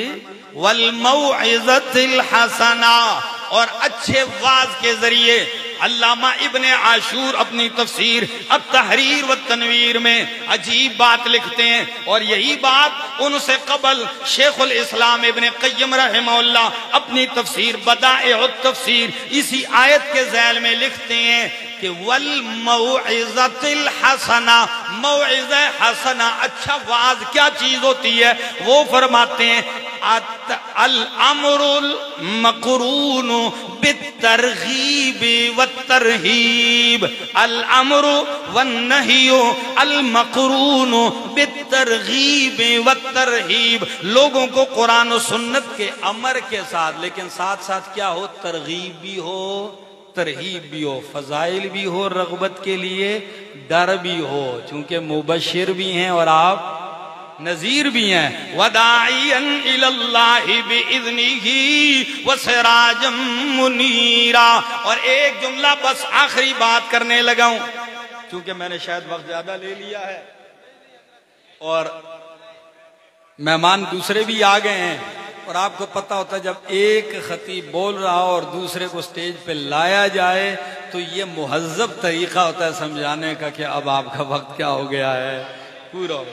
والموعظۃ الحسنہ، اور اچھے واعظ کے ذریعے۔ علامہ ابن عاشور اپنی تفسیر التحریر والتنویر میں عجیب بات لکھتے ہیں، اور یہی بات ان سے قبل شیخ الاسلام ابن قیم رحمہ اللہ اپنی تفسیر بدائع التفسیر اسی آیت کے ذیل میں لکھتے ہیں کہ والموعظۃ الحسنہ، موعظہ حسنہ، اچھا واعظ کیا چیز ہوتی ہے؟ وہ فرماتے ہیں الامر المقرون بالترغیب والترہیب، الامر والنہی المقرون بالترغیب والترہیب، لوگوں کو قرآن و سنت کے امر کے ساتھ، لیکن ساتھ ساتھ کیا ہو؟ ترغیب بھی ہو، ترغیب بھی ہو، فضائل بھی ہو رغبت کے لیے، ڈر بھی ہو، چونکہ مبشر بھی ہیں اور آپ نذیر بھی ہیں۔ وَدَاعِيًا إِلَى اللَّهِ بِإِذْنِهِ وَسِرَاجًا مُنِيرًا۔ اور ایک جملہ بس آخری بات کرنے لگا ہوں، چونکہ میں نے شاید وقت زیادہ لے لیا ہے اور مہمان دوسرے بھی آ گئے ہیں، اور آپ کو پتہ ہوتا ہے جب ایک خطیب بول رہا ہو اور دوسرے کو سٹیج پہ لایا جائے تو یہ مہذب طریقہ ہوتا ہے سمجھانے کا کہ اب آپ کا وقت کیا ہو گیا ہے، پورا ہو۔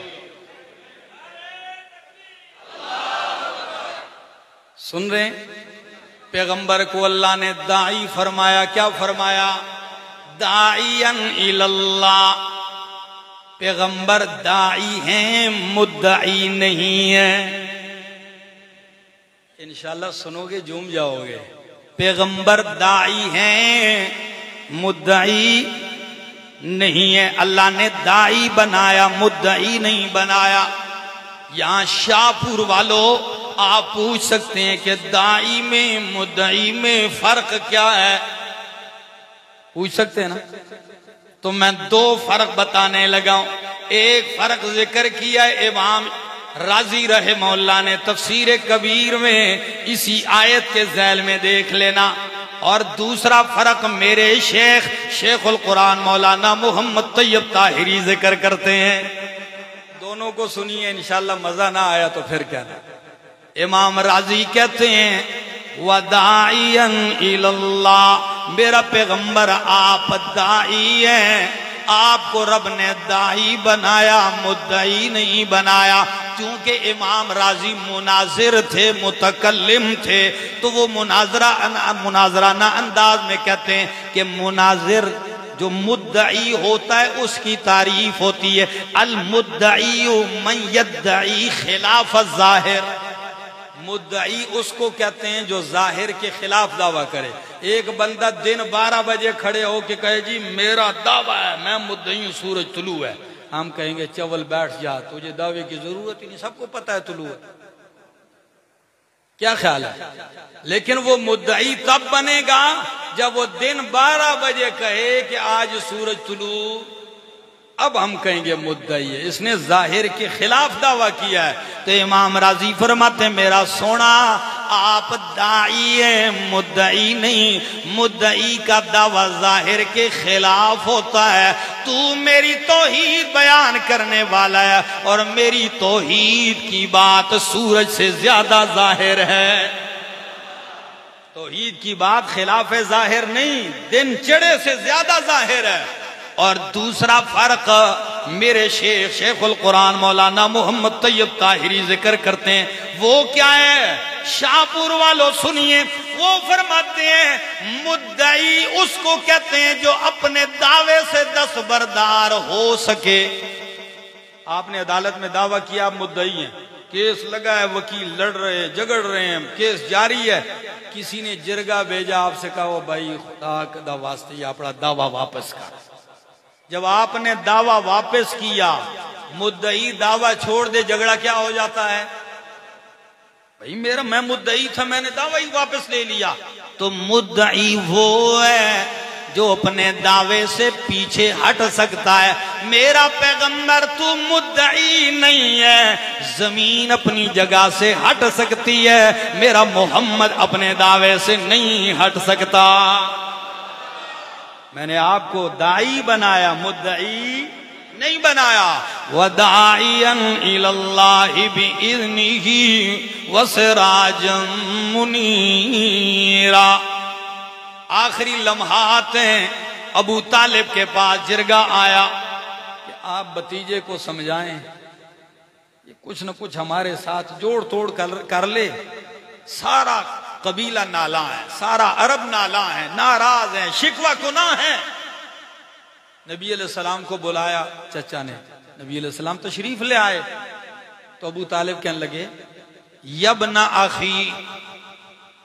سن رہے ہیں؟ پیغمبر کو اللہ نے داعی فرمایا، کیا فرمایا؟ داعیاً الی اللہ۔ پیغمبر داعی ہیں، مدعی نہیں ہیں۔ انشاءاللہ سنو گے جھوم جاؤ گے۔ پیغمبر داعی ہیں، مدعی نہیں ہے۔ اللہ نے داعی بنایا، مدعی نہیں بنایا۔ یہاں شاہپور والوں آپ پوچھ سکتے ہیں کہ داعی میں مدعی میں فرق کیا ہے؟ پوچھ سکتے ہیں نا؟ تو میں دو فرق بتانے لگا ہوں۔ ایک فرق ذکر کیا ہے امام رازی رحمہ اللہ نے تفسیر کبیر میں، اسی آیت کے ذیل میں دیکھ لینا۔ اور دوسرا فرق میرے شیخ القرآن مولانا محمد طیب طاہری ذکر کرتے ہیں۔ دونوں کو سنیے، انشاءاللہ مزہ نہ آیا تو پھر کیا نا۔ امام رازی کہتے ہیں وَدَاعِيًا إِلَى اللَّهِ، میرا پیغمبر آپ داعی ہیں، آپ کو رب نے داعی بنایا، مدعی نہیں بنایا۔ چونکہ امام رازی مناظر تھے، متکلم تھے، تو وہ مناظرانہ انداز میں کہتے ہیں کہ مناظر جو مدعی ہوتا ہے اس کی تعریف ہوتی ہے المدعی من یدعی خلاف الظاہر۔ مدعی اس کو کہتے ہیں جو ظاہر کے خلاف دعویٰ کرے۔ ایک بندہ دن 12 بجے کھڑے ہو کے کہے جی میرا دعویٰ ہے، میں مدعی ہوں، سورج طلوع ہے، ہم کہیں گے چول بیٹھ جا، تجھے دعوے کی ضرورت ہی نہیں، سب کو پتہ ہے طلوع ہے۔ کیا خیال ہے؟ لیکن وہ مدعی تب بنے گا جب وہ دن 12 بجے کہے کہ آج سورج طلوع، اب ہم کہیں گے مدعی ہے، اس نے ظاہر کے خلاف دعویٰ کیا ہے۔ تو امام رازی فرماتے ہیں میرا سونا آپ داعی ہیں، مدعی نہیں۔ مدعی کا دعویٰ ظاہر کے خلاف ہوتا ہے۔ تو میری توحید بیان کرنے والا ہے اور میری توحید کی بات سورج سے زیادہ ظاہر ہے۔ توحید کی بات خلاف ظاہر نہیں، دن چڑھے سے زیادہ ظاہر ہے۔ اور دوسرا فرق میرے شیخ القرآن مولانا محمد طیب طاہری ذکر کرتے ہیں، وہ کیا ہے؟ شاہپور والوں سنیے، وہ فرماتے ہیں مدعی اس کو کہتے ہیں جو اپنے دعوے سے دستبردار ہو سکے۔ آپ نے عدالت میں دعویٰ کیا، آپ مدعی ہیں، کیس لگا ہے، وکیل لڑ رہے ہیں، جھگڑ رہے ہیں، کیس جاری ہے، کسی نے جرگہ بھیجا آپ سے کہا وہ بھائی خدا کا واسطے یہ اپنا دعویٰ واپس کر۔ جب آپ نے دعویٰ واپس کیا، مدعی دعویٰ چھوڑ دے، جھگڑا کیا ہو جاتا ہے؟ بھائی میں مدعی تھا، میں نے دعویٰ ہی واپس لے لیا۔ تو مدعی وہ ہے جو اپنے دعوے سے پیچھے ہٹ سکتا ہے۔ میرا پیغمبر تو مدعی نہیں ہے، زمین اپنی جگہ سے ہٹ سکتی ہے، میرا محمد اپنے دعوے سے نہیں ہٹ سکتا۔ میں نے آپ کو داعی بنایا، مدعی نہیں بنایا۔ وَدَاعِيًا إِلَى اللَّهِ بِإِذْنِهِ وَسِرَاجًا مُنِيرًا۔ آخری لمحات ہیں، ابو طالب کے پاس جرگہ آیا کہ آپ بھتیجے کو سمجھائیں، یہ کچھ نہ کچھ ہمارے ساتھ جوڑ توڑ کر لے۔ سارا قبیلہ نالاں ہے، سارا عرب نالاں ہے، ناراض ہیں، شکوہ گناہ ہے۔ نبی علیہ السلام کو بلایا چچا نے، نبی علیہ السلام تشریف لے آئے تو ابو طالب کہنے لگے یبن اخی،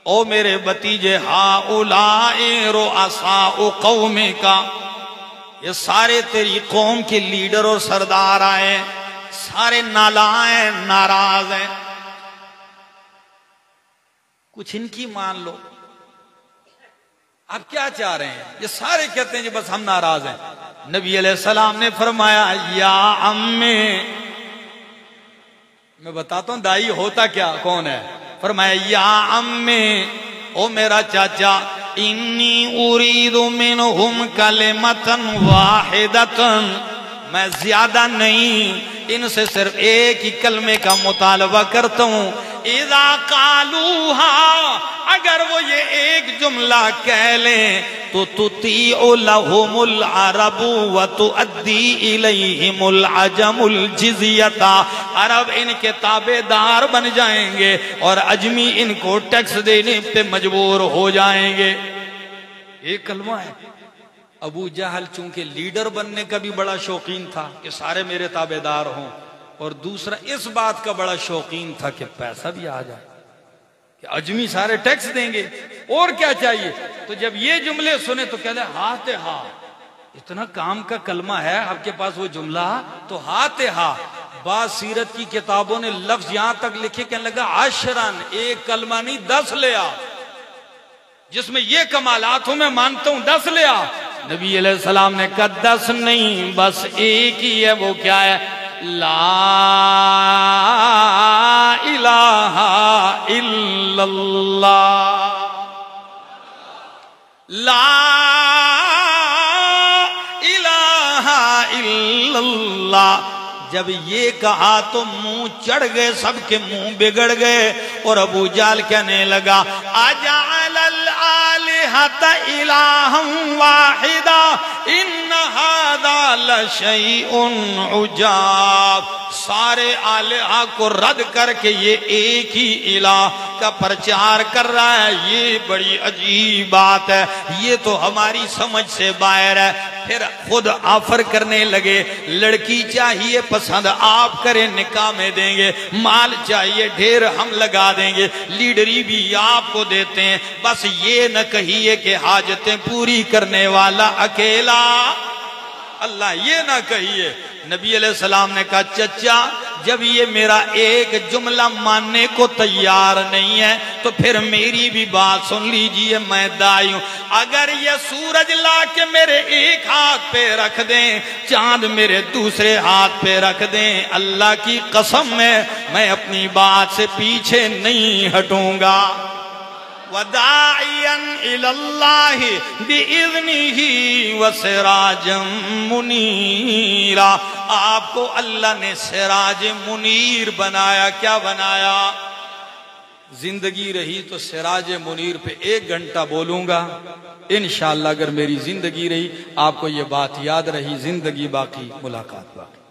او میرے بتیجے، ہؤلاء رؤساء قومک، یہ سارے تیری قوم کے لیڈر اور سردار آئے، سارے نالاں ہیں، ناراض ہیں، کچھ ان کی مان لو۔ آپ کیا چاہ رہے ہیں؟ یہ سارے کہتے ہیں جی بس ہم ناراض ہیں. نبی علیہ السلام نے فرمایا یا امی، میں بتاتا ہوں دائی ہوتا کیا کون ہے. فرمایا یا امی، او میرا چاچا، انی ارید منہم کلمتا واحدتا، میں زیادہ نہیں، ان سے صرف ایک ہی کلمے کا مطالبہ کرتا ہوں. اذا قالوها، اگر وہ یہ ایک جملہ کہہ لیں تو تطیع لهم العرب وتؤدی الیہم العجم الجزیۃ، عرب ان کے تابع دار بن جائیں گے اور عجمی ان کو ٹیکس دینے پہ مجبور ہو جائیں گے. ایک کلمہ ہے. ابو جہل چونکہ لیڈر بننے کا بھی بڑا شوقین تھا کہ سارے میرے تابع دار ہوں، اور دوسرا اس بات کا بڑا شوقین تھا کہ پیسہ بھی آ جائے، کہ عجمی سارے ٹیکس دیں گے، اور کیا چاہیے. تو جب یہ جملے سنے تو کہہ لے ہاتھ ہاں، اتنا کام کا کلمہ ہے آپ کے پاس وہ جملہ، تو ہاتھ ہاں. بعض سیرت کی کتابوں نے لفظ یہاں تک لکھے، کہنے لگا عشرن، ایک کلمہ نہیں 10 لیا، جس میں یہ کمالات ہوں میں مانتا ہوں 10 لیا. نبی علیہ السلام نے کہا 10 نہیں، بس ایک ہی ہے. وہ کیا ہے؟ لا الہ الا اللہ. لا الہ الا اللہ. جب یہ کہا تو منہ چڑھ گئے، سب کے منہ بگڑ گئے، اور ابو جہل کہنے لگا اجعل الآلہۃ الہا واحدا ان ھذا لشیء عجاب. سارے آلہہ کو رد کر کے یہ ایک ہی الہ کا پرچار کر رہا ہے، یہ بڑی عجیب بات ہے، یہ تو ہماری سمجھ سے باہر ہے. پھر خود آفر کرنے لگے، لڑکی چاہیے پسند آپ کریں نکاح میں دیں گے، مال چاہیے ڈھیر ہم لگا دیں گے، لیڈری بھی آپ کو دیتے ہیں، بس یہ نہ کہیے کہ حاجتیں پوری کرنے والا اکیلا اللہ، یہ نہ کہیے. نبی علیہ السلام نے کہا چچا جب یہ میرا ایک جملہ ماننے کو تیار نہیں ہے تو پھر میری بھی بات سن لیجئے، میں دائی ہوں. اگر یہ سورج لا کے میرے ایک ہاتھ پہ رکھ دیں، چاند میرے دوسرے ہاتھ پہ رکھ دیں، اللہ کی قسم ہے میں اپنی بات سے پیچھے نہیں ہٹوں گا. وَدَاعِيًا إِلَى اللَّهِ بِإِذْنِهِ وَسِرَاجًا مُنِيرًا. آپ کو اللہ نے سراج منیر بنایا. کیا بنایا؟ زندگی رہی تو سراج منیر پہ 1 گھنٹہ بولوں گا انشاءاللہ. اگر میری زندگی رہی، آپ کو یہ بات یاد رہی، زندگی باقی ملاقات باقی.